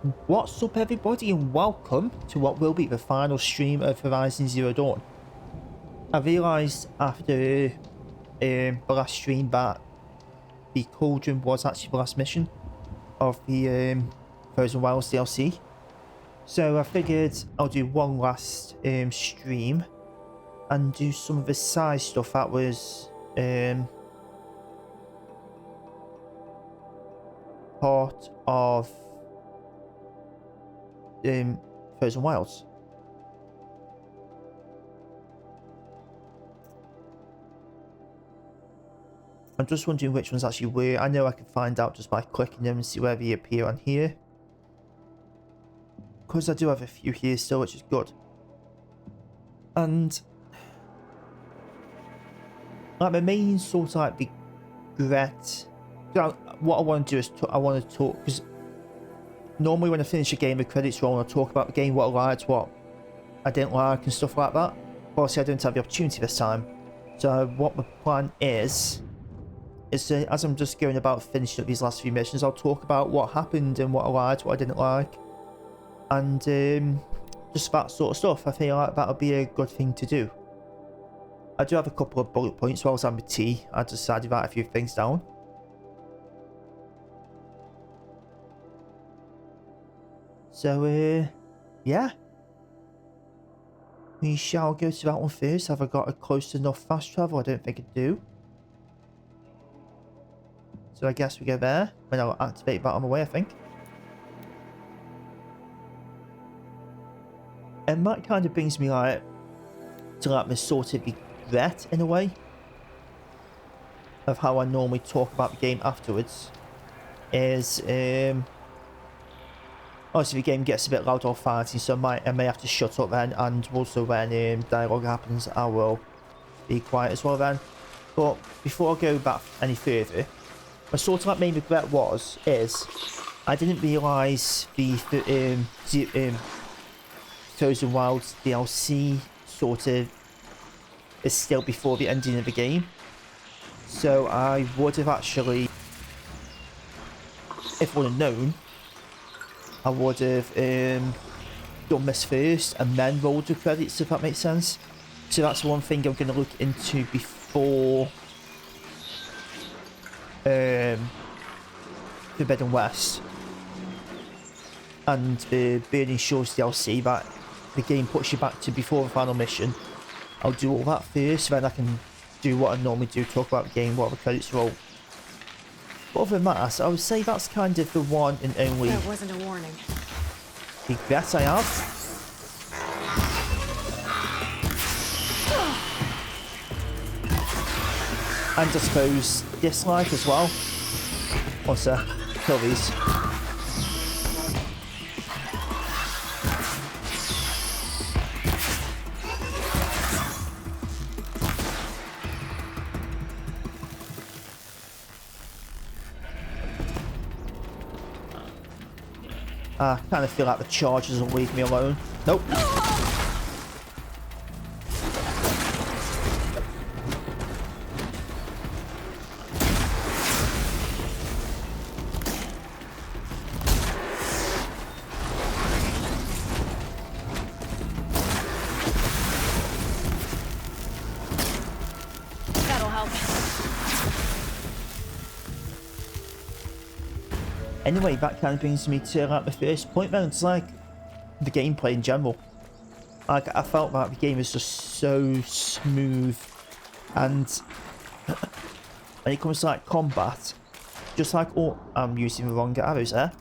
What's up, everybody, and welcome to what will be the final stream of Horizon Zero Dawn. I realised after the last stream that the Cauldron was actually the last mission of the Frozen Wilds DLC. So I figured I'll do one last stream and do some of the side stuff that was part of Frozen Wilds. I'm just wondering which ones actually were. I know I can find out just by clicking them and see where they appear on here. Because I do have a few here still, which is good. And like my main sort of like regret. What I want to do is I want to talk, because normally when I finish a game, the credits roll and I talk about the game, what I liked, what I didn't like and stuff like that. But obviously I didn't have the opportunity this time. So what my plan is as I'm just going about finishing up these last few missions, I'll talk about what happened and what I liked, what I didn't like. And just that sort of stuff. I feel like that'll be a good thing to do. I do have a couple of bullet points while I was having tea. I decided to write a few things down. So, yeah. We shall go to that one first. Have I got a close enough fast travel? I don't think I do. So I guess we go there, and I'll activate that on the way, I think. And that kind of brings me like to like my sort of regret in a way of how I normally talk about the game afterwards. Is obviously the game gets a bit loud or fighting, so I may have to shut up then, and also when dialogue happens I will be quiet as well then. But before I go back any further, my sort of like main regret is I didn't realise the Frozen Wilds DLC sort of is still before the ending of the game. So I would have actually, if I would have known, I would have done this first and then rolled the credits, if that makes sense. So that's one thing I'm going to look into before Forbidden West and the Burning Shores DLC, that the game puts you back to before the final mission. I'll do all that first, then I can do what I normally do, talk about the game, what the credits roll. But other than that, I would say that's kind of the one and only that wasn't a warning. regret I have. And I suppose dislike as well. Also, kill these. I kind of feel like the chargers will leave me alone. Nope. That'll help. Anyway, that kind of brings me to like the first point then. It's like the gameplay in general. Like I felt like the game is just so smooth, and when it comes to like combat, just like, oh, I'm using the wrong arrows there,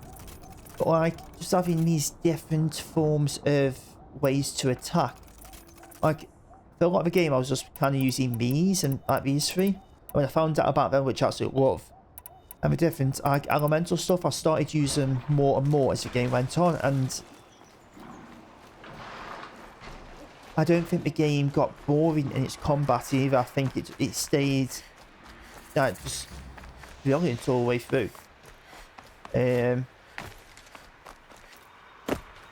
but like just having these different forms of ways to attack. Like for a lot of the game I was just kind of using these and like these three. When I found out about them, which I absolutely love, and the different like elemental stuff, I started using more and more as the game went on, and I don't think the game got boring in its combat either. I think it stayed like just brilliant all the way through. And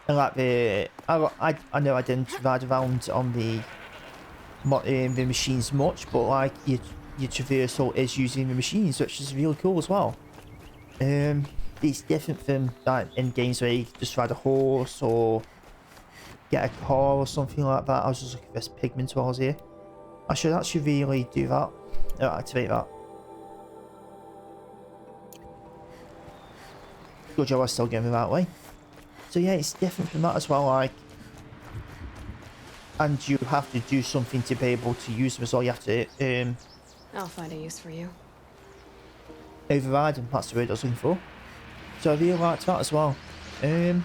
like I know I didn't ride around on the machines much, but like your traversal is using the machines, which is really cool as well. it's different from like in games where you just ride a horse or get a car or something like that. I was just looking for this pigment while I was here. I should actually really do that. Activate that. Good job I was still going the right way. So yeah, it's different from that as well, like, and you have to do something to be able to use them as well. You have to I'll find a use for you. override them, that's the word I was looking for. So I really liked that as well. I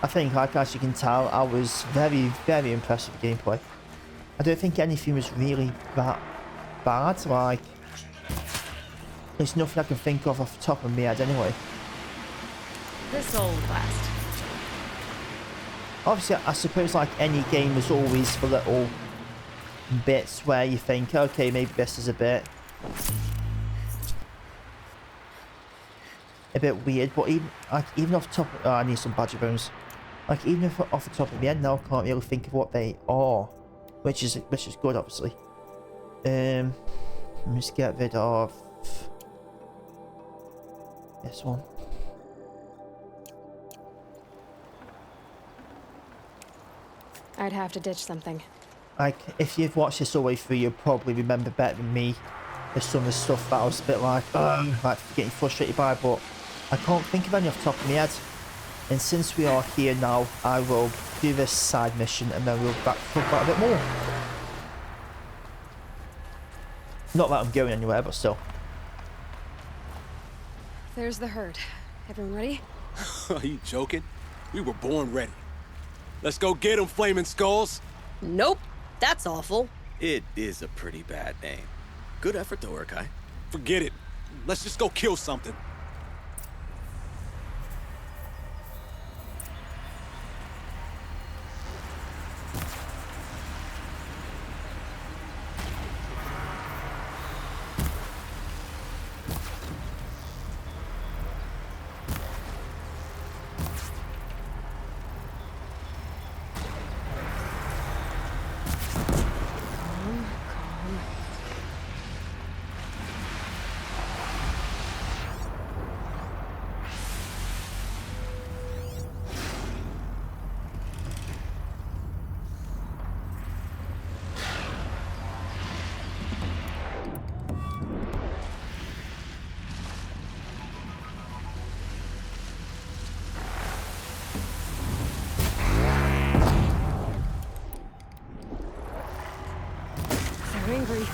think, like, as you can tell, I was very, very impressed with the gameplay. I don't think anything was really that bad, like, there's nothing I can think of off the top of my head anyway. This'll last. Obviously, I suppose like any game, there's always the little bits where you think, okay, maybe this is a bit weird, but even off the top, oh, I need some badger bones. Like, even if off the top of my head now, I can't really think of what they are, which is good, obviously. Let me just get rid of this one. I'd have to ditch something. Like, if you've watched this all the way through, you'll probably remember better than me. There's some of the stuff that I was a bit like getting frustrated by, but I can't think of any off the top of my head. And since we are here now, I will do this side mission and then we'll talk about a bit more. Not that I'm going anywhere, but still. There's the herd. Everyone ready? Are you joking? We were born ready. Let's go get them, Flaming Skulls! Nope, that's awful. It is a pretty bad name. Good effort though, Urkai. Forget it. Let's just go kill something. They're angry.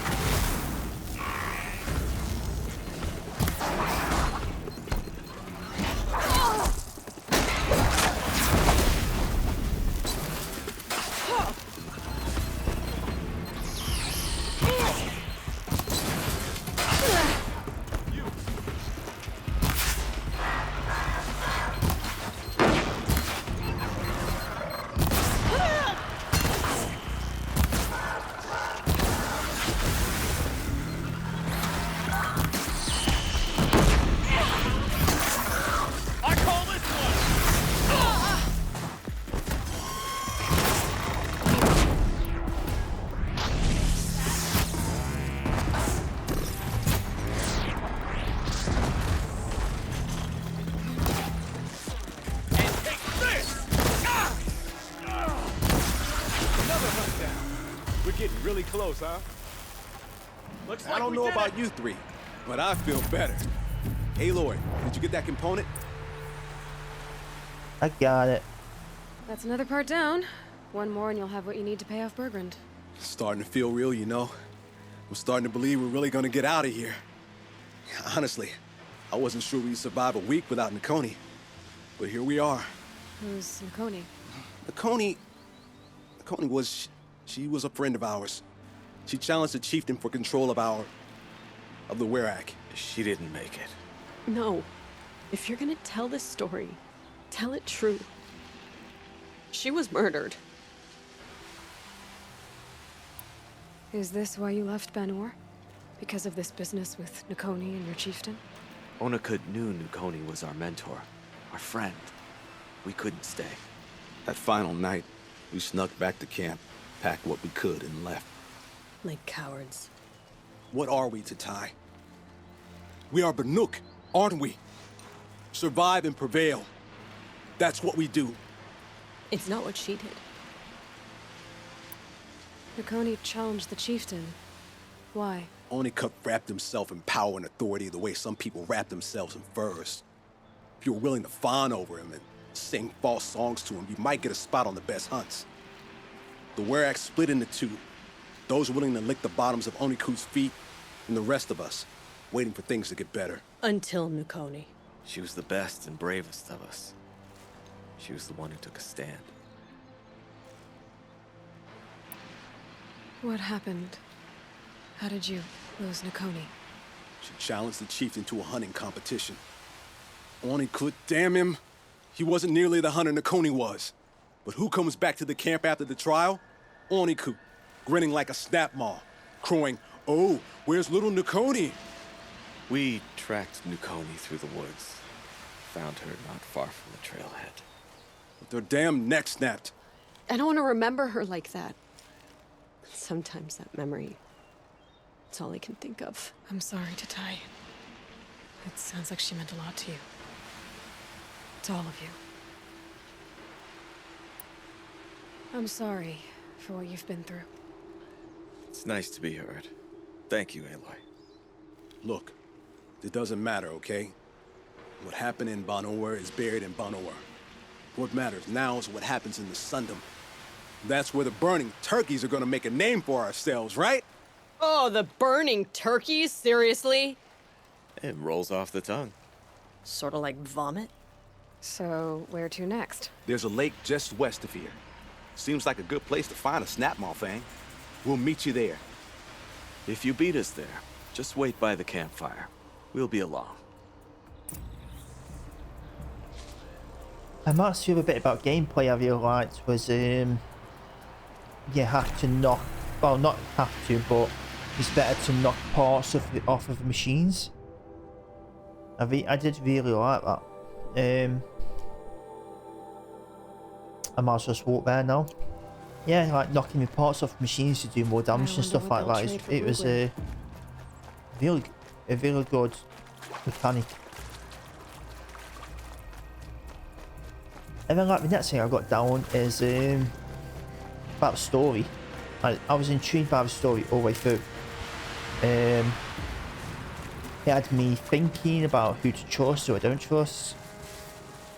Getting really close, huh? Looks like I don't know about you three, but I feel better. Hey, Aloy, did you get that component? I got it. That's another part down. One more and you'll have what you need to pay off Bergrund. Starting to feel real, you know. I'm starting to believe we're really gonna get out of here. Honestly, I wasn't sure we'd survive a week without Nakoni. But here we are. Who's Nakoni? Nakoni was... She was a friend of ours. She challenged the chieftain for control of the Werak. She didn't make it. No. If you're gonna tell this story, tell it true. She was murdered. Is this why you left Banor? Because of this business with Nakoni and your chieftain? Onakud knew Nakoni was our mentor, our friend. We couldn't stay. That final night, we snuck back to camp, packed what we could, and left. Like cowards. What are we to Ty? We are Banuk, aren't we? Survive and prevail. That's what we do. It's not what she did. Nakoni challenged the chieftain. Why? Onikup wrapped himself in power and authority the way some people wrap themselves in furs. If you were willing to fawn over him and sing false songs to him, you might get a spot on the best hunts. The Werak split into two. Those willing to lick the bottoms of Onikup's feet, and the rest of us, waiting for things to get better. Until Nakoni. She was the best and bravest of us. She was the one who took a stand. What happened? How did you lose Nakoni? She challenged the chieftain to a hunting competition. Onikup, damn him. He wasn't nearly the hunter Nakoni was. But who comes back to the camp after the trial? Onikup, grinning like a snap maw, crowing, "Oh, where's little Nakoni?" We tracked Nakoni through the woods. Found her not far from the trailhead. With their damn neck snapped. I don't want to remember her like that. Sometimes that memory, it's all I can think of. I'm sorry, Tatai. It sounds like she meant a lot to you. To all of you. I'm sorry for what you've been through. It's nice to be heard. Thank you, Aloy. Look, it doesn't matter, okay? What happened in Banor is buried in Banor. What matters now is what happens in the Sundom. That's where the burning turkeys are gonna make a name for ourselves, right? Oh, the burning turkeys? Seriously? It rolls off the tongue. Sort of like vomit? So, where to next? There's a lake just west of here. Seems like a good place to find a snapmaw fang. We'll meet you there. If you beat us there, just wait by the campfire. We'll be along. And that's the other bit about gameplay I really liked was you have to knock, well, not have to, but it's better to knock parts off of the machines. I did really like that. I might as well just walk there now. Yeah, like knocking the parts off machines to do more damage and stuff like that. It was a really good mechanic. And then like the next thing I got down is about the story. I was intrigued by the story all the way through. It had me thinking about who to trust or I don't trust.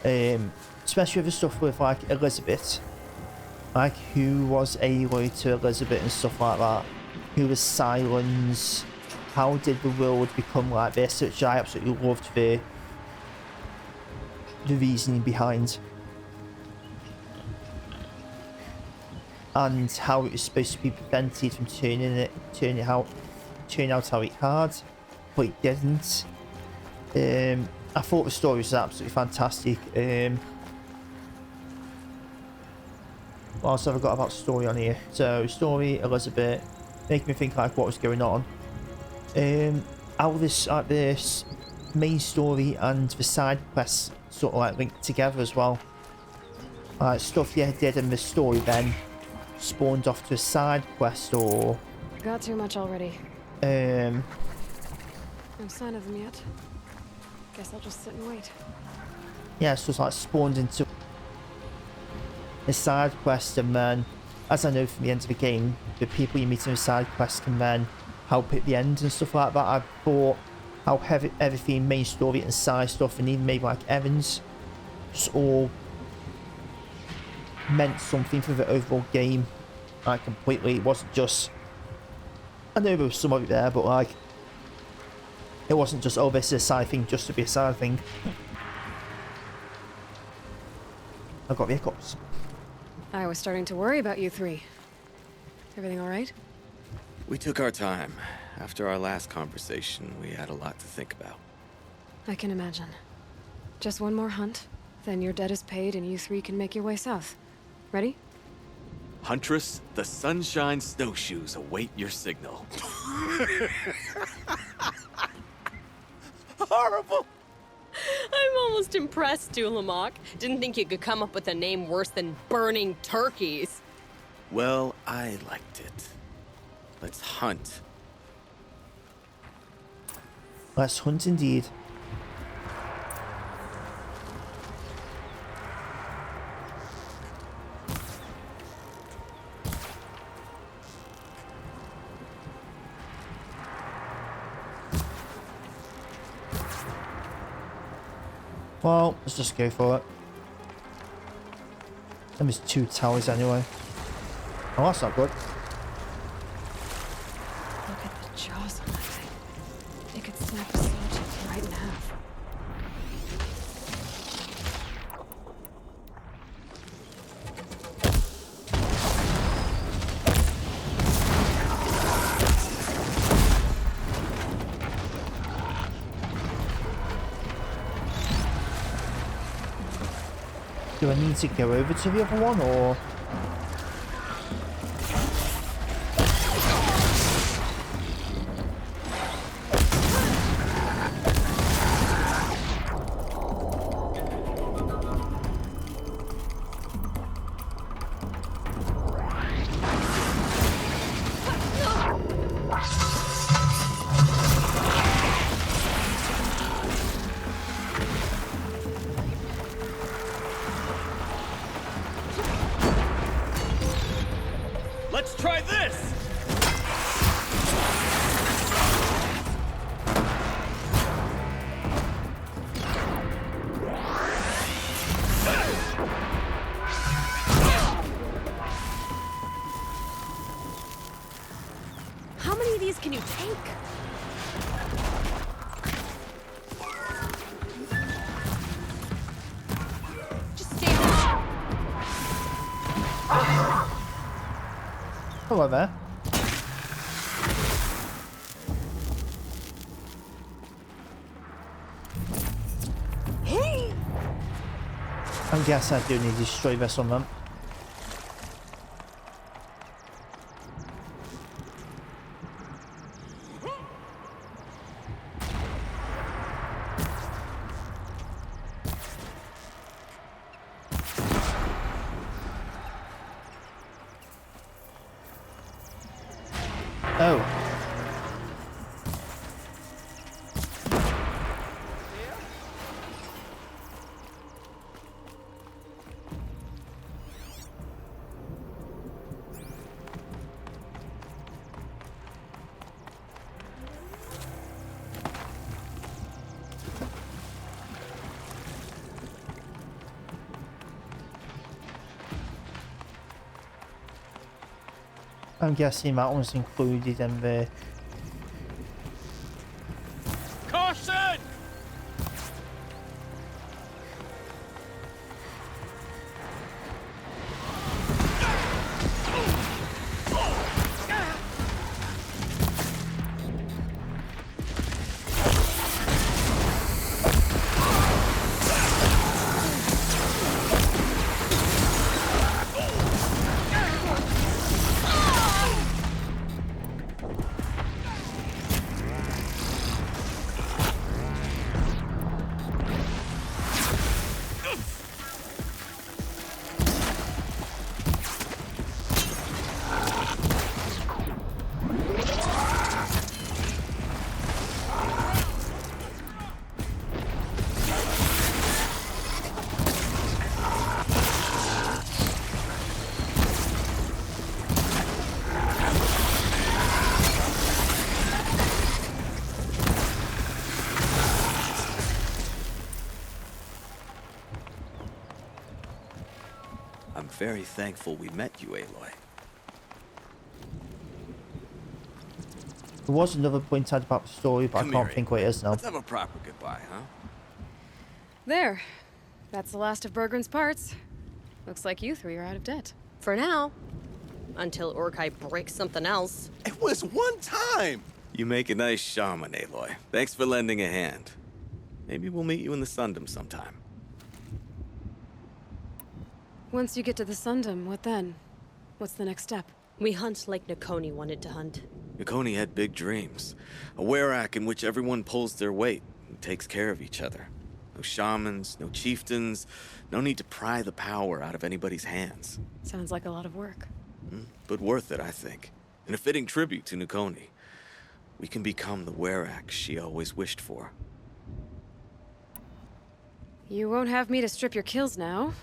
Especially with the stuff with like Elizabeth. Like who was Aloy to Elizabeth and stuff like that. Who was Silence. How did the world become like this, which I absolutely loved the reasoning behind. And how it was supposed to be prevented from turning out how it had, but it didn't. I thought the story was absolutely fantastic. What else have I got about the story on here? So story, Elizabeth, making me think like what was going on. How this main story and the side quests sort of like linked together as well. Stuff you did in the story then spawned off to a side quest or Got too much already. no sign of them yet. Guess I'll just sit and wait. yeah, so it's like spawned into a side quest, and then as I know from the end of the game, the people you meet in the side quest can then help at the end and stuff like that. I thought how everything main story and side stuff and even maybe like Evans just all meant something for the overall game. Like completely, it wasn't just, I know there was some of it there, but like it wasn't just, oh, this is a side thing just to be a side thing. I've got the hiccups. I was starting to worry about you three. Everything all right? We took our time. After our last conversation, we had a lot to think about. I can imagine. Just one more hunt, then your debt is paid and you three can make your way south. Ready? Huntress, the Sunshine Snowshoes await your signal. Horrible! I'm almost impressed, Dulamok. Didn't think you could come up with a name worse than Burning Turkeys. Well, I liked it. Let's hunt. Let's hunt indeed. Well, let's just go for it. There's 2 towers anyway. Oh, that's not good. Look at the jaws on that thing. It could snap a siege right in half. Do I need to go over to the other one, or...? Let's try this! How many of these can you take? Just stand up. Hello there. I guess I do need to destroy this on them. Oh. I'm guessing that one's included in the... Caution! I'm very thankful we met you, Aloy. There was another point I'd about the story, but Come I can't here, think what it is now. Let's have a proper goodbye, huh? There. That's the last of Bergren's parts. Looks like you 3 are out of debt. For now. Until Urkai breaks something else. It was one time! You make a nice shaman, Aloy. Thanks for lending a hand. Maybe we'll meet you in the Sundom sometime. Once you get to the Sundom, what then? What's the next step? We hunt like Nakoni wanted to hunt. Nakoni had big dreams. A werak in which everyone pulls their weight and takes care of each other. No shamans, no chieftains, no need to pry the power out of anybody's hands. Sounds like a lot of work. But worth it, I think. And a fitting tribute to Nakoni. we can become the Werak she always wished for. You won't have me to strip your kills now.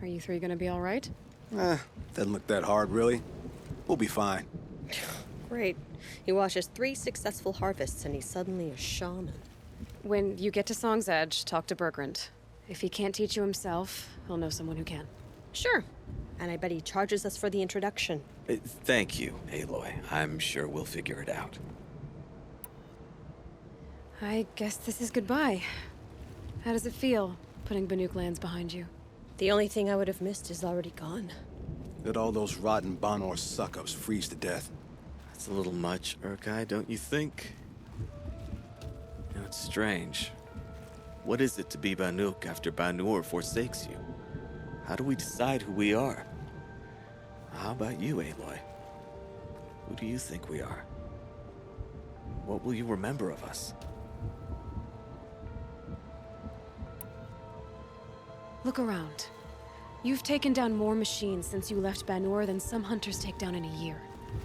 Are you three gonna be all right? Doesn't look that hard, really. We'll be fine. Great. He watches 3 successful harvests and he's suddenly a shaman. When you get to Song's Edge, talk to Bergrand. If he can't teach you himself, he'll know someone who can. Sure. And I bet he charges us for the introduction. Thank you, Aloy. I'm sure we'll figure it out. I guess this is goodbye. How does it feel, putting Banuk lands behind you? The only thing I would have missed is already gone. Let all those rotten Banor suck-ups freeze to death. That's a little much, Urkai, don't you think? You know, it's strange. What is it to be Banuk after Banur forsakes you? How do we decide who we are? How about you, Aloy? Who do you think we are? What will you remember of us? Look around. You've taken down more machines since you left Banur than some hunters take down in a year.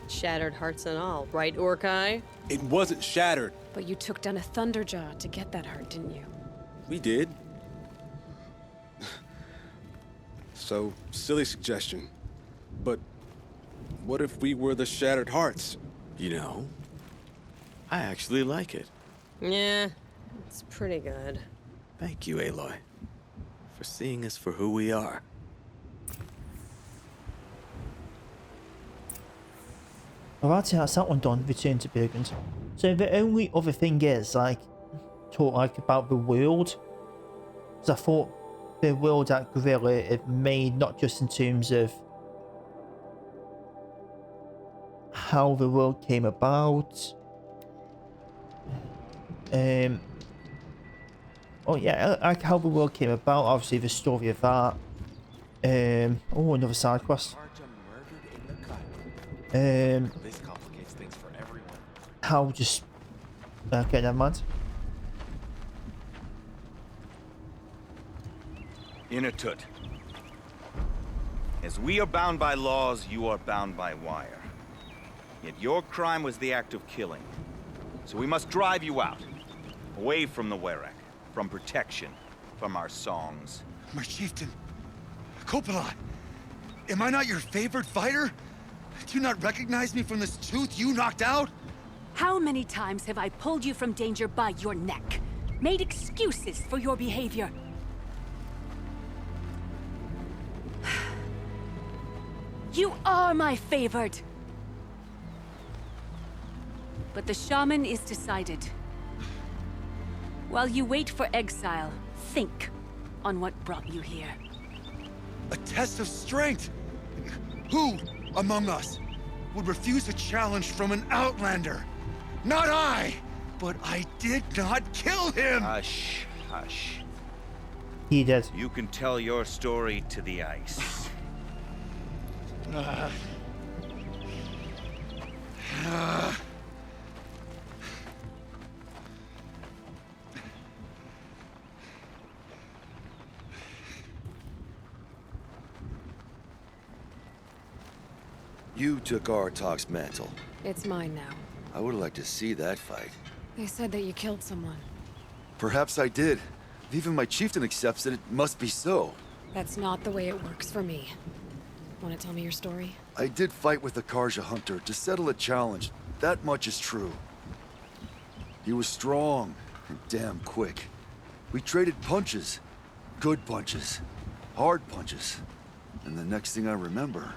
Shattered hearts and all, right, Orkai? It wasn't shattered. But you took down a Thunderjaw to get that heart, didn't you? We did. So, silly suggestion. But what if we were the Shattered Hearts? You know, I actually like it. Yeah, it's pretty good. Thank you, Aloy, for seeing us for who we are. Alright, that's that one done. Return to Bergrand. So the only other thing is, like, talk like about the world. Because I thought the world that Gorilla had made, not just in terms of how the world came about. Oh yeah, like how the world came about. Obviously, the story of that. Oh, another side quest. This complicates things for everyone. How just okay, never mind. Inatut. As we are bound by laws, you are bound by wire. Yet your crime was the act of killing. So we must drive you out. Away from the Werak. From protection. From our songs. My chieftain. Coppola. Am I not your favorite fighter? Do you not recognize me from this tooth you knocked out? How many times have I pulled you from danger by your neck? Made excuses for your behavior? You are my favorite! But the shaman is decided. While you wait for exile, think on what brought you here. A test of strength! Who among us would refuse a challenge from an outlander? Not I! But I did not kill him! Hush, hush. He did. You can tell your story to the ice. You took Artok's mantle. It's mine now. I would like to see that fight. They said that you killed someone. Perhaps I did. If even my chieftain accepts it, it must be so. That's not the way it works for me. Want to tell me your story? I did fight with the Karja hunter to settle a challenge. That much is true. He was strong and damn quick. We traded punches. Good punches. Hard punches. And the next thing I remember...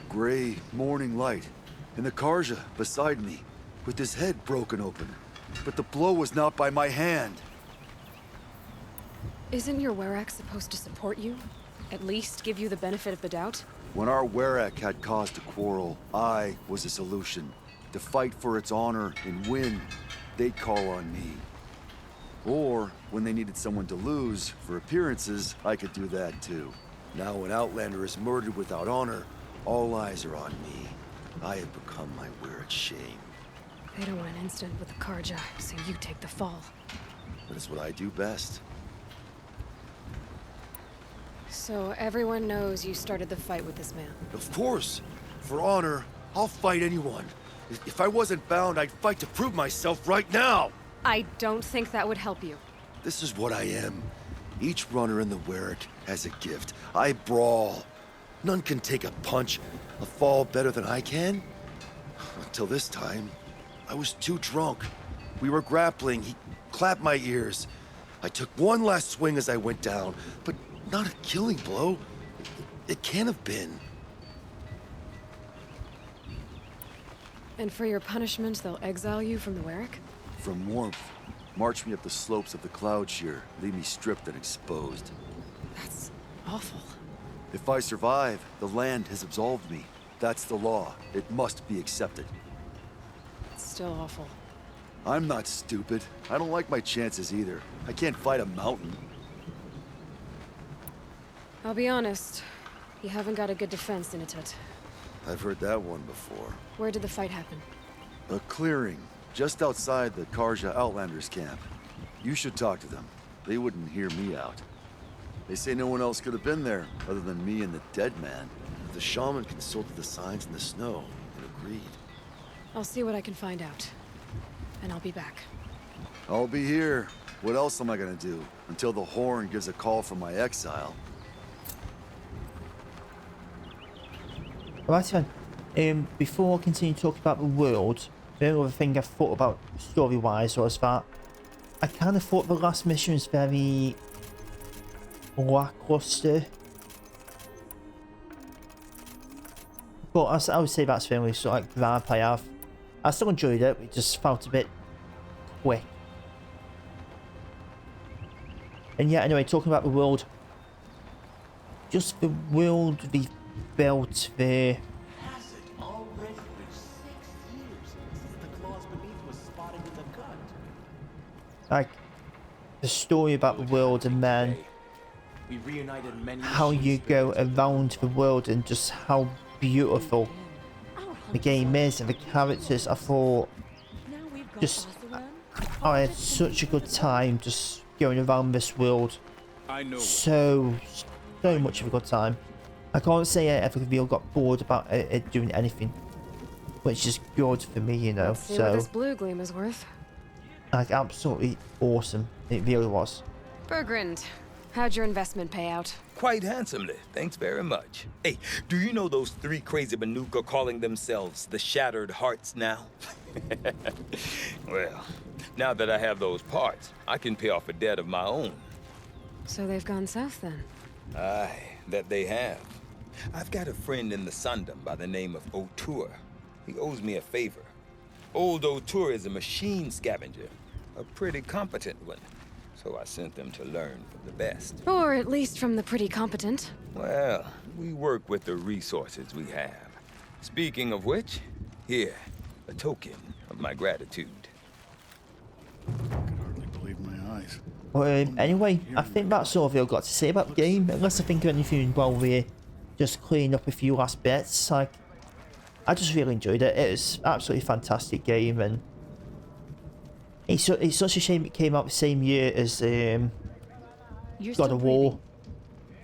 gray morning light, and the Karja beside me, with his head broken open. But the blow was not by my hand. Isn't your Werak supposed to support you? At least give you the benefit of the doubt? When our Werak had cause to quarrel, I was a solution. To fight for its honor and win, they'd call on me. Or, when they needed someone to lose, for appearances, I could do that too. Now when Outlander is murdered without honor, all eyes are on me. I have become my Werak's shame. They don't want an incident with the Karja, so you take the fall. But it's what I do best. So everyone knows you started the fight with this man? Of course! For honor, I'll fight anyone. If I wasn't bound, I'd fight to prove myself right now! I don't think that would help you. This is what I am. Each runner in the Werrick has a gift. I brawl. None can take a punch, a fall better than I can. Until this time, I was too drunk. We were grappling. He clapped my ears. I took one last swing as I went down, but not a killing blow. It can't have been. And for your punishment, they'll exile you from the Werrick? From warmth, march me up the slopes of the cloud shear, leave me stripped and exposed. That's awful. If I survive, the land has absolved me. That's the law. It must be accepted. It's still awful. I'm not stupid. I don't like my chances either. I can't fight a mountain. I'll be honest. You haven't got a good defense, Initut. I've heard that one before. Where did the fight happen? A clearing, just outside the Karja Outlanders camp. You should talk to them. They wouldn't hear me out. They say no one else could have been there, other than me and the dead man. The shaman consulted the signs in the snow and agreed. I'll see what I can find out. And I'll be back. I'll be here. What else am I gonna do? Until the horn gives a call from my exile. Right then, before I continue talking about the world, the only other thing I thought about story-wise was that I kind of thought the last mission was very lackluster. But I would say that's the only sort of gripe I have. I still enjoyed it, it just felt a bit quick. And yeah, anyway, talking about the world. Just the world we built there. Has it already been 6 years since the claws beneath was spotted in the gut? Like, the story about the world and then We reunited many how you go around the world and just how beautiful the game is and the characters. I thought just I had such a good time just going around this world. So much of a good time. I can't say I ever really got bored about it doing anything, which is good for me, you know. Let's see what this blue gleam is worth. Like, absolutely awesome. It really was. Bergrand, how'd your investment pay out? Quite handsomely, thanks very much. Hey, do you know those 3 crazy Banuk are calling themselves the Shattered Hearts now? Well, now that I have those parts, I can pay off a debt of my own. So they've gone south then? Aye, that they have. I've got a friend in the Sundom by the name of O'Toole. He owes me a favor. Old O'Toole is a machine scavenger, a pretty competent one. So I sent them to learn from the best. Or at least from the pretty competent. Well, we work with the resources we have. Speaking of which, here, a token of my gratitude. I could hardly believe my eyes. Well, anyway, I think that's all I've really got to say about the game. Unless I think of anything while we're just cleaning up a few last bits. Like, I just really enjoyed it. It was an absolutely fantastic game, and it's such a shame it came out the same year as God of War.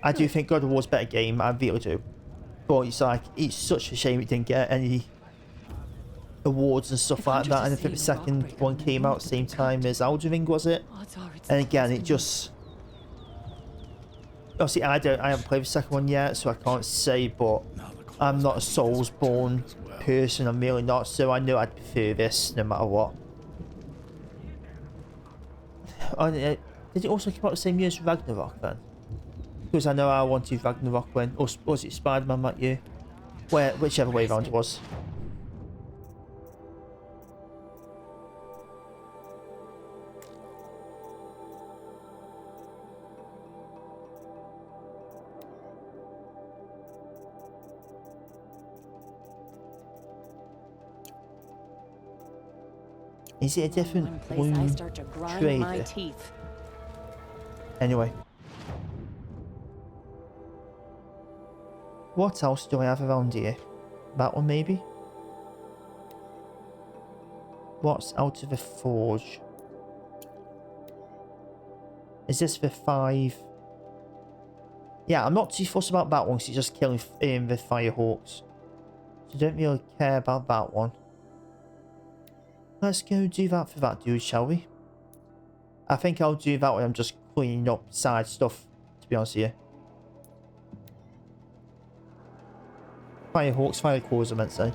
I do think God of War's a better game, I really do. But it's such a shame it didn't get any awards and stuff like that. And I think the second one came out at the same time as Elden Ring, was it? And again, it just... Obviously, I haven't played the second one yet, so I can't say, but I'm not a Soulsborne person, I'm really not, so I know I'd prefer this no matter what. Did it also come out the same year as Ragnarok then? Because I know I wanted Ragnarok when, or was it Spider-Man that year? Whichever way around it was. Is it a different bloom trader? Anyway. What else do I have around here? That one maybe? What's out of the forge? Is this the 5? Yeah, I'm not too fussed about that one because it's just killing the Firehawks. So I don't really care about that one. Let's go do that for that dude, shall we? I think I'll do that when I'm just cleaning up side stuff, to be honest with you. Firehawks, Fireclaws, I meant to say.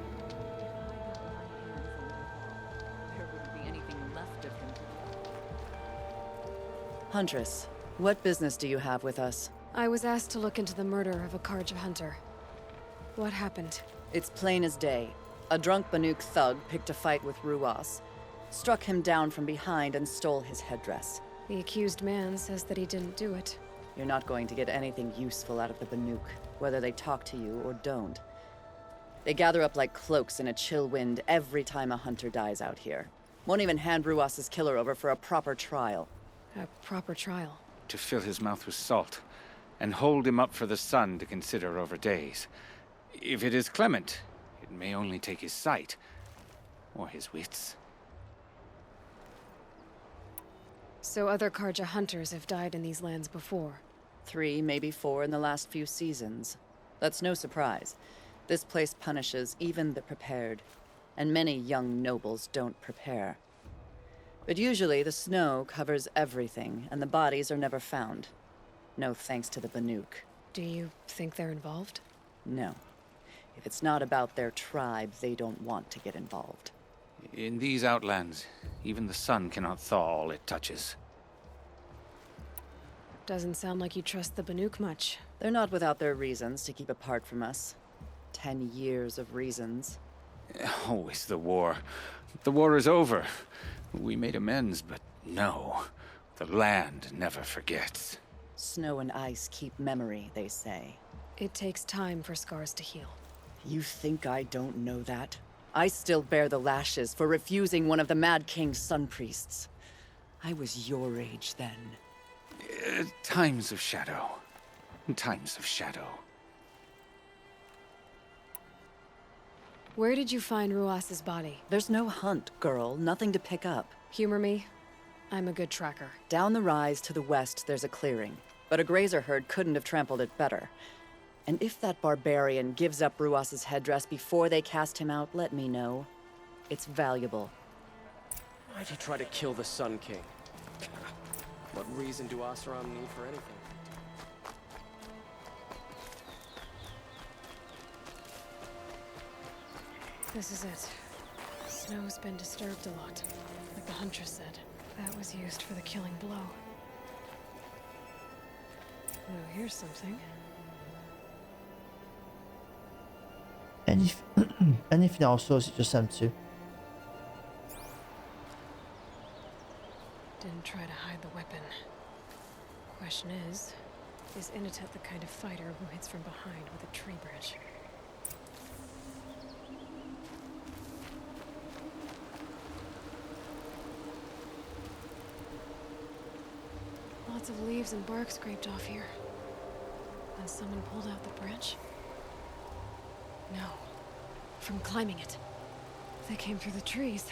Huntress, what business do you have with us? I was asked to look into the murder of a Karja hunter. What happened? It's plain as day. A drunk Banuk thug picked a fight with Ruas, struck him down from behind and stole his headdress. The accused man says that he didn't do it. You're not going to get anything useful out of the Banuk, whether they talk to you or don't. They gather up like cloaks in a chill wind every time a hunter dies out here. Won't even hand Ruas's killer over for a proper trial. A proper trial? To fill his mouth with salt, and hold him up for the sun to consider over days. If it is clement, it may only take his sight, or his wits. So other Karja hunters have died in these lands before? 3, maybe 4 in the last few seasons. That's no surprise. This place punishes even the prepared, and many young nobles don't prepare. But usually the snow covers everything, and the bodies are never found. No thanks to the Banuk. Do you think they're involved? No. If it's not about their tribe, they don't want to get involved. In these outlands, even the sun cannot thaw all it touches. Doesn't sound like you trust the Banuk much. They're not without their reasons to keep apart from us. 10 years of reasons. Always the war. The war is over. We made amends, but no. The land never forgets. Snow and ice keep memory, they say. It takes time for scars to heal. You think I don't know that? I still bear the lashes for refusing one of the Mad King's sun priests. I was your age then. Times of shadow. Times of shadow. Where did you find Ruas's body? There's no hunt, girl. Nothing to pick up. Humor me. I'm a good tracker. Down the rise to the west, there's a clearing. But a grazer herd couldn't have trampled it better. And if that barbarian gives up Ruas's headdress before they cast him out, let me know. It's valuable. Why'd you try to kill the Sun King? What reason do Oseram need for anything? This is it. Snow's been disturbed a lot, like the Huntress said. That was used for the killing blow. Oh, here's something. Anything else, or is it just them two? Didn't try to hide the weapon. Question is Inatet the kind of fighter who hits from behind with a tree branch? Lots of leaves and bark scraped off here. And someone pulled out the branch? No. From climbing it. They came through the trees.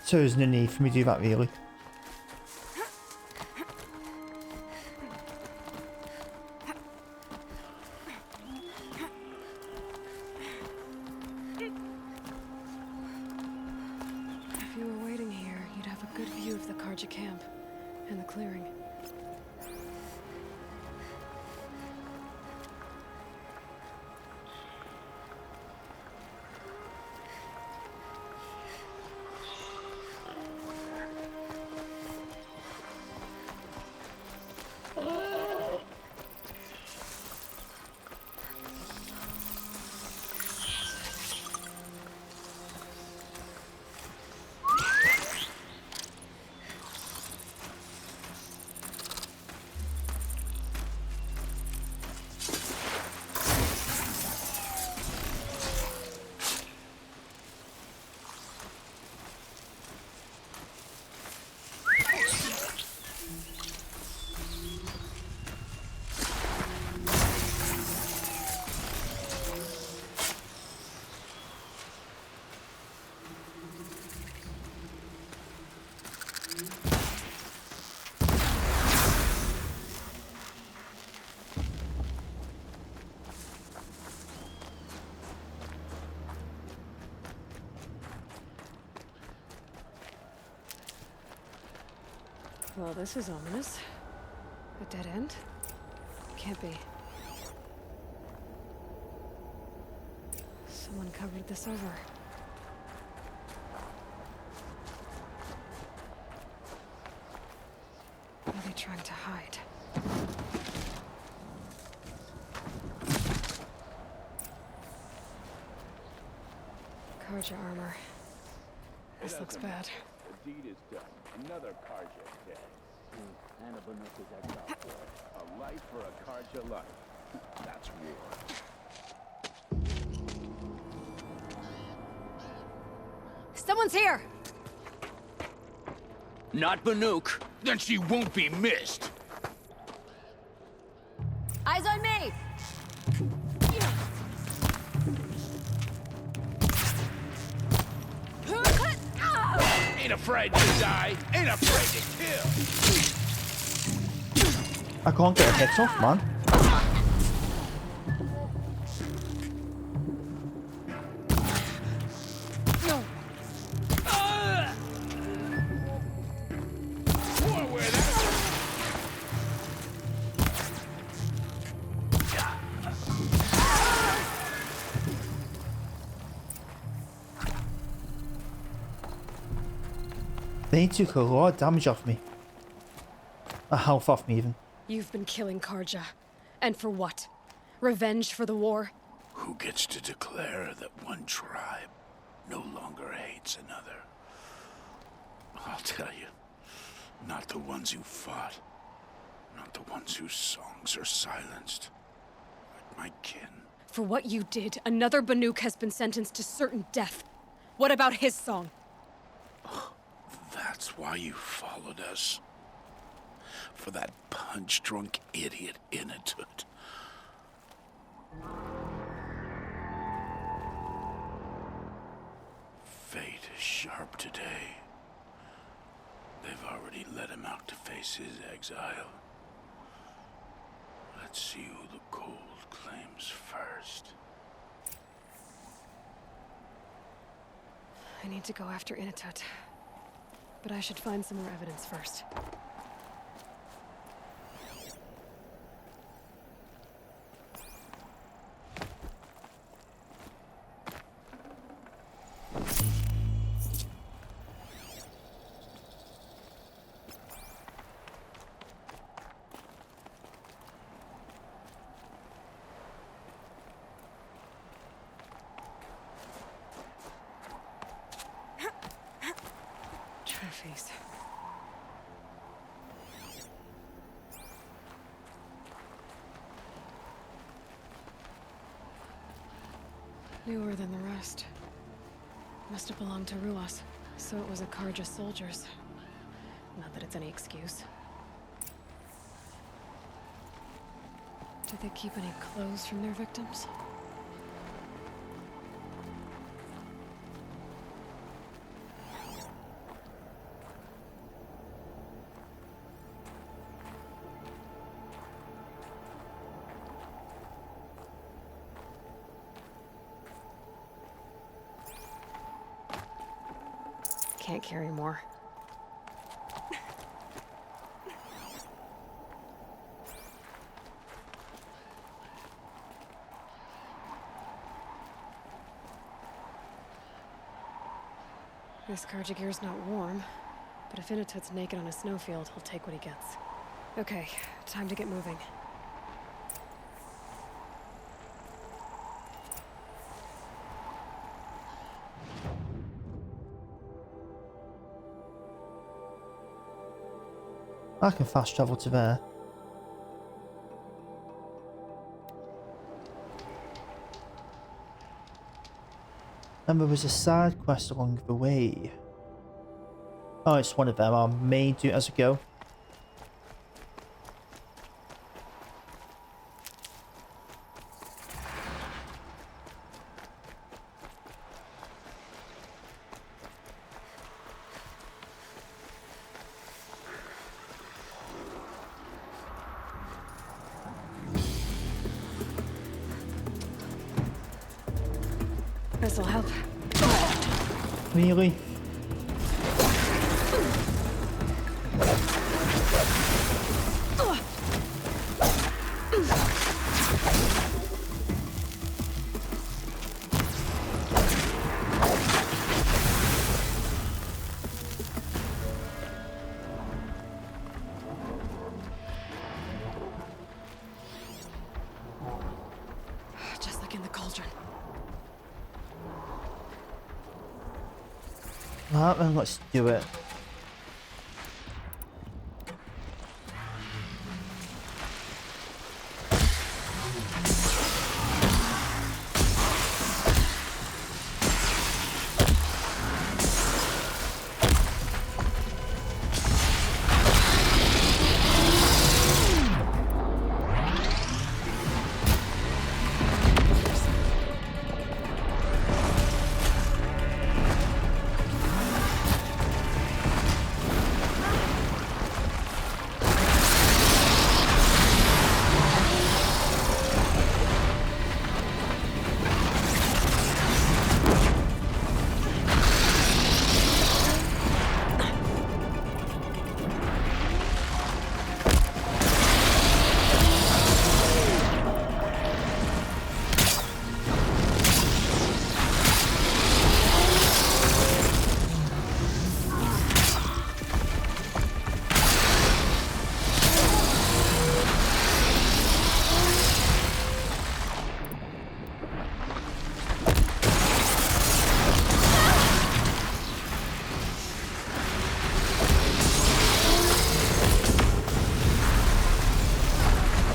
So there's no need for me to do that, really. If you were waiting here, you'd have a good view of the Karja camp and the clearing. Well, this is ominous. A dead end? Can't be. Someone covered this over. What are they trying to hide? Karja armor. This looks bad. The deed is done. Another Karja dead. And a Banuk is exiled for it. A life for a Karja life. That's war. Someone's here! Not Banuk. Then she won't be missed. Eyes on me! Ain't afraid to die. Ain't afraid to kill. I can't get hits off, man. They took a lot of damage off me. A health off me, even. You've been killing Karja. And for what? Revenge for the war? Who gets to declare that one tribe no longer hates another? I'll tell you, not the ones who fought. Not the ones whose songs are silenced. Like my kin. For what you did, another Banuk has been sentenced to certain death. What about his song? That's why you followed us. For that punch-drunk idiot Inatut. Fate is sharp today. They've already let him out to face his exile. Let's see who the cold claims first. I need to go after Inatut. But I should find some more evidence first. Trophies. Newer than the rest. Must have belonged to Ruas. So it was a Karja soldiers. Not that it's any excuse. Did they keep any clothes from their victims? Can't carry more. This Karja gear's not warm, but if Inatut's naked on a snowfield, he'll take what he gets. Okay, time to get moving. I can fast travel to there. And there was a side quest along the way. Oh, it's one of them. I may do it as I go. This'll help. Really? in the cauldron. Right then, let's do it.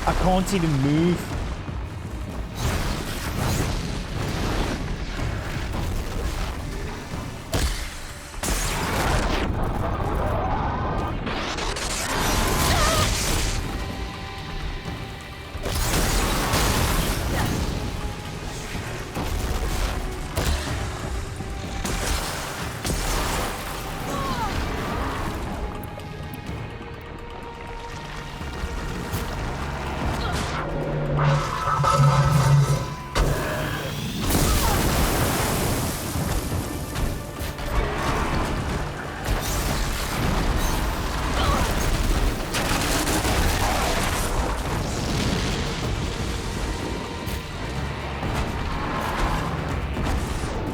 I can't even move.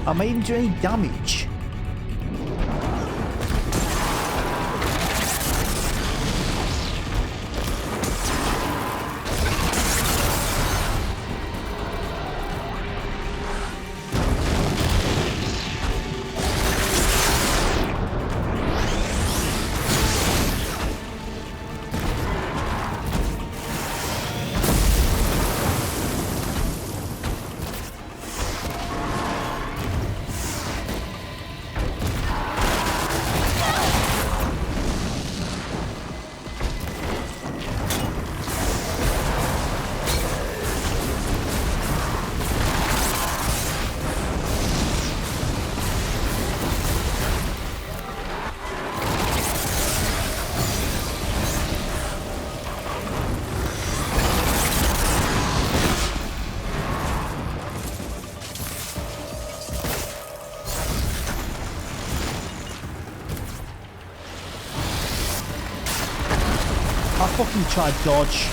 Am I even doing any damage? I fucking tried dodge.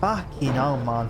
Fucking hell, man.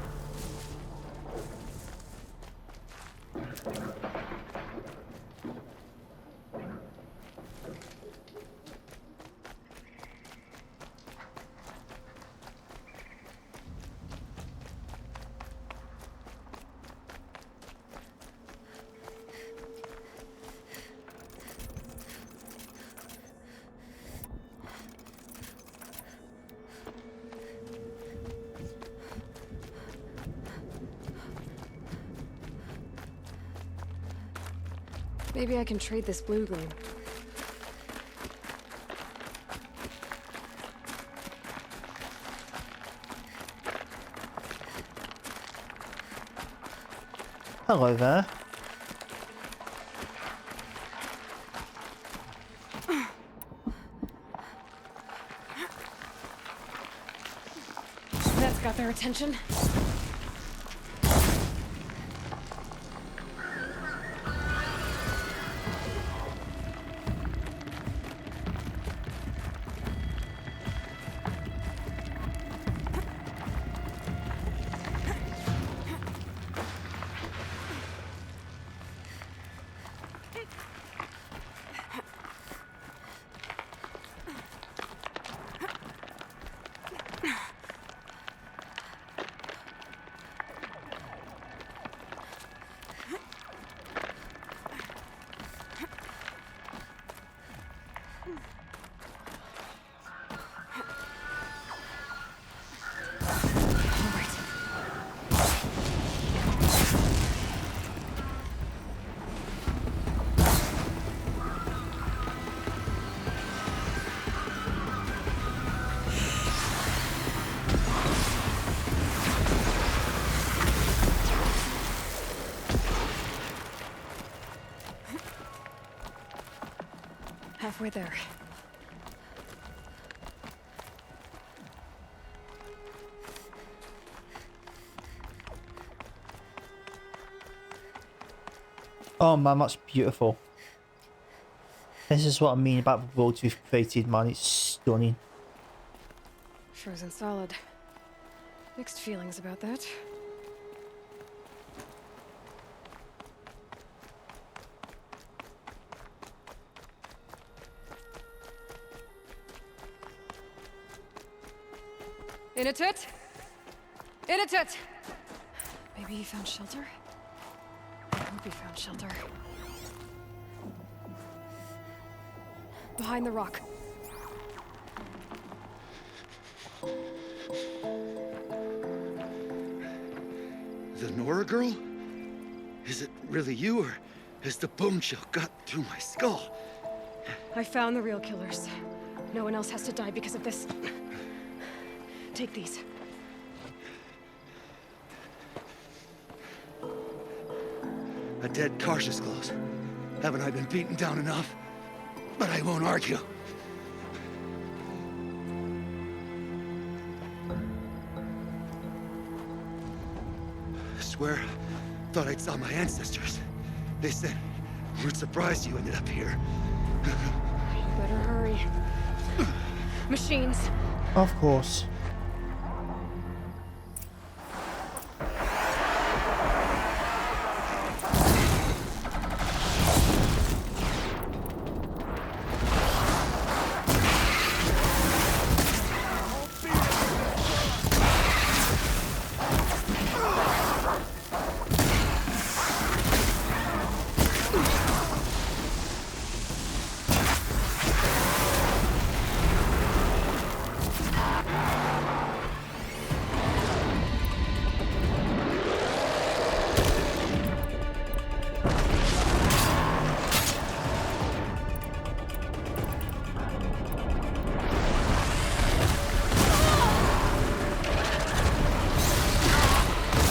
Maybe I can trade this blue gleam. Hello there. That's got their attention. Halfway there. Oh man, that's beautiful. This is what I mean about the worlds we've created, man. It's stunning. Frozen solid. Mixed feelings about that. Inatut! Inatut! Maybe he found shelter? I hope he found shelter. Behind the rock. The Nora girl? Is it really you, or has the bone shell got through my skull? I found the real killers. No one else has to die because of this. Take these. A dead Karja's clothes. Haven't I been beaten down enough? But I won't argue. I swear, thought I'd saw my ancestors. They said, we're surprised you ended up here. You better hurry. Machines. Of course.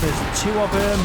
There's 2 of them.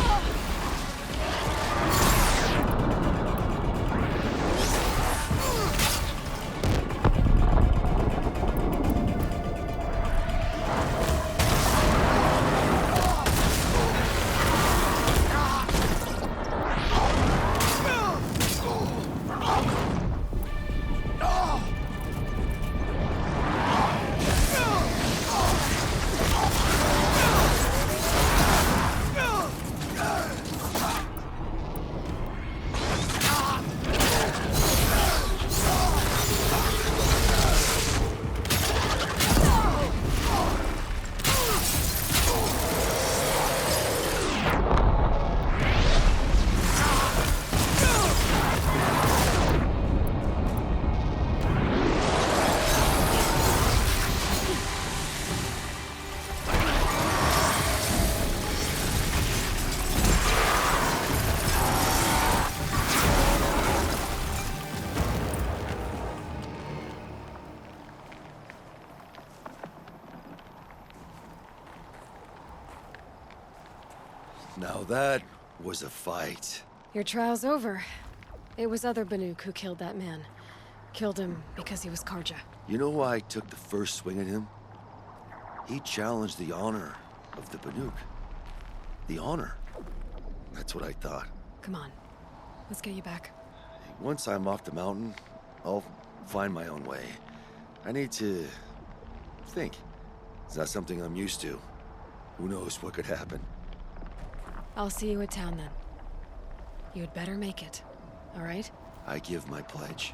Now that was a fight. Your trial's over. It was other Banuk who killed that man. Killed him because he was Karja. You know why I took the first swing at him? He challenged the honor of the Banuk. The honor. That's what I thought. Come on. Let's get you back. Once I'm off the mountain, I'll find my own way. I need to think. It's not something I'm used to. Who knows what could happen? I'll see you at town then. You had better make it, all right? I give my pledge.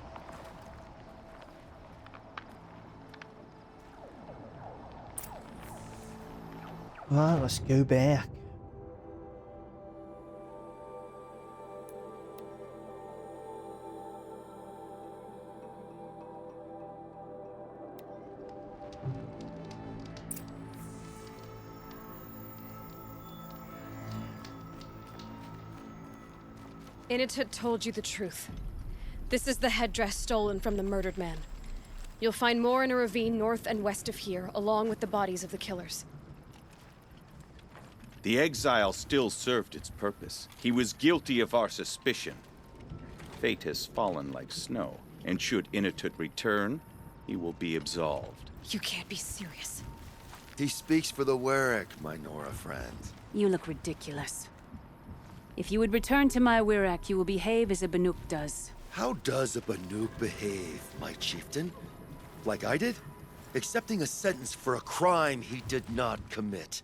Right, let's go back. Inatut told you the truth. This is the headdress stolen from the murdered man. You'll find more in a ravine north and west of here, along with the bodies of the killers. The exile still served its purpose. He was guilty of our suspicion. Fate has fallen like snow. And should Inatut return, he will be absolved. You can't be serious. He speaks for the Warwick, my Nora friend. You look ridiculous. If you would return to my Wirrak, you will behave as a Banuk does. How does a Banuk behave, my chieftain? Like I did? Accepting a sentence for a crime he did not commit.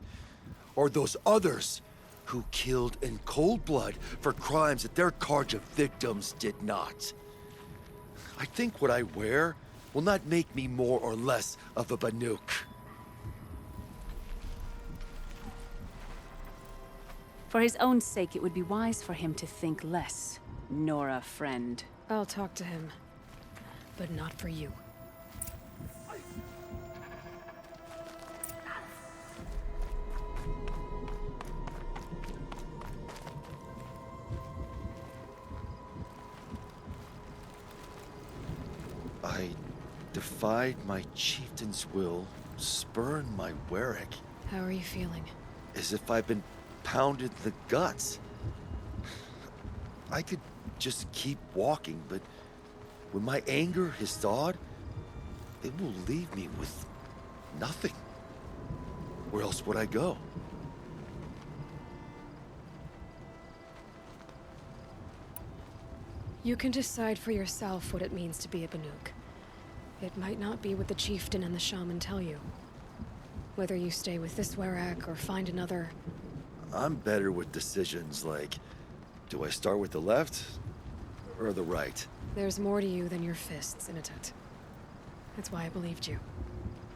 Or those others who killed in cold blood for crimes that their Karja victims did not. I think what I wear will not make me more or less of a Banuk. For his own sake, it would be wise for him to think less. Nora, friend. I'll talk to him. But not for you. I defied my chieftain's will, spurned my Warwick. How are you feeling? As if I've been pounded in the guts. I could just keep walking, but when my anger has thawed, it will leave me with nothing. Where else would I go? You can decide for yourself what it means to be a Banuk. It might not be what the chieftain and the shaman tell you. Whether you stay with this Warwick or find another... I'm better with decisions like, do I start with the left or the right? There's more to you than your fists, Inatut. That's why I believed you.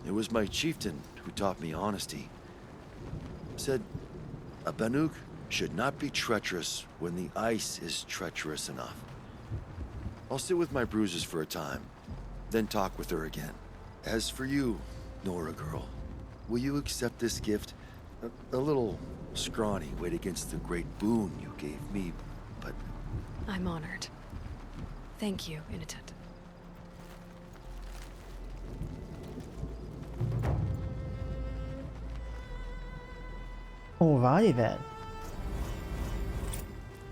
It was my chieftain who taught me honesty. Said, a Banuk should not be treacherous when the ice is treacherous enough. I'll sit with my bruises for a time, then talk with her again. As for you, Nora girl, will you accept this gift? A little scrawny weighed against the great boon you gave me, but... I'm honored. Thank you, Inatut. Alrighty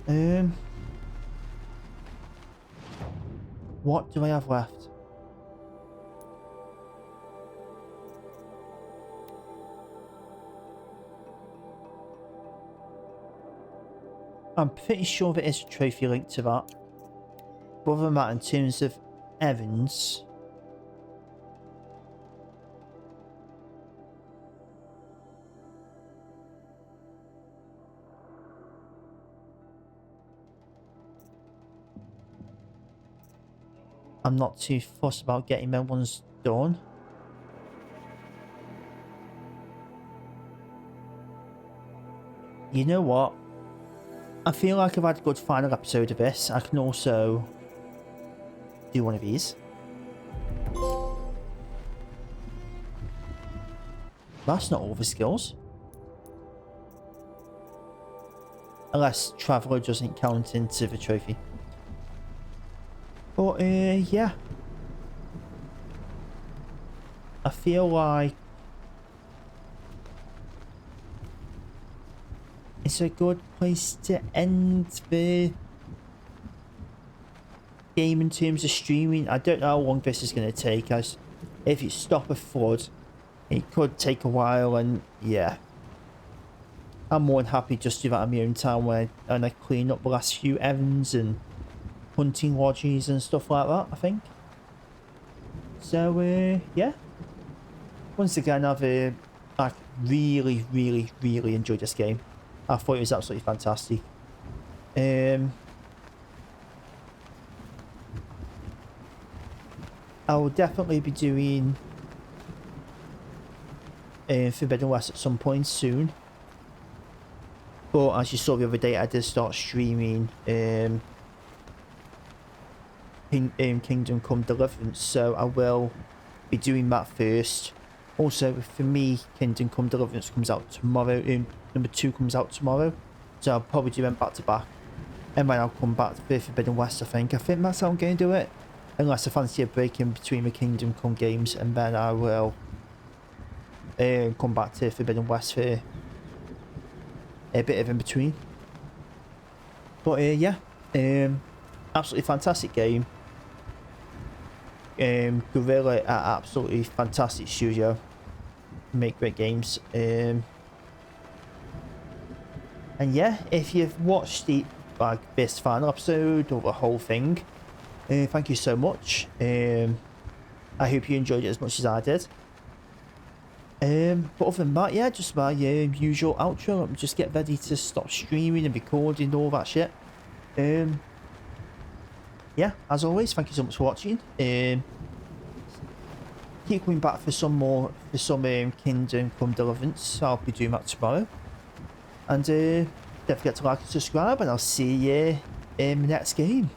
then. What do I have left? I'm pretty sure there is a trophy linked to that. But other than that, in terms of Evans, I'm not too fussed about getting them ones done. You know what? I feel like I've had a good final episode of this. I can also do one of these. That's not all the skills. Unless Traveller doesn't count into the trophy. But, yeah. I feel like it's a good place to end the game in terms of streaming. I don't know how long this is going to take, as if you stop a flood, it could take a while, and yeah. I'm more than happy just to do that in my own time when I clean up the last few errands and hunting lodges and stuff like that, I think. So, yeah. Once again, I've really enjoyed this game. I thought it was absolutely fantastic. I will definitely be doing Forbidden West at some point soon. But as you saw the other day, I did start streaming Kingdom Come Deliverance, so I will be doing that first. Also, for me, Kingdom Come Deliverance comes out tomorrow. Number 2 comes out tomorrow, so I'll probably do them back to back, and then I'll come back to Forbidden West. I think that's how I'm going to do it, unless I fancy a break in between the Kingdom Come games, and then I will come back to Forbidden West for a bit of in between. But yeah, absolutely fantastic game. Gorilla are absolutely fantastic studio. Make great games. And yeah, if you've watched the this final episode or the whole thing, thank you so much. I hope you enjoyed it as much as I did. But other than that, yeah, just my usual outro. I'm just get ready to stop streaming and recording and all that shit. Yeah, as always, thank you so much for watching. Keep coming back for some more, Kingdom Come Deliverance. I'll be doing that tomorrow. And don't forget to like and subscribe, and I'll see you in the next game.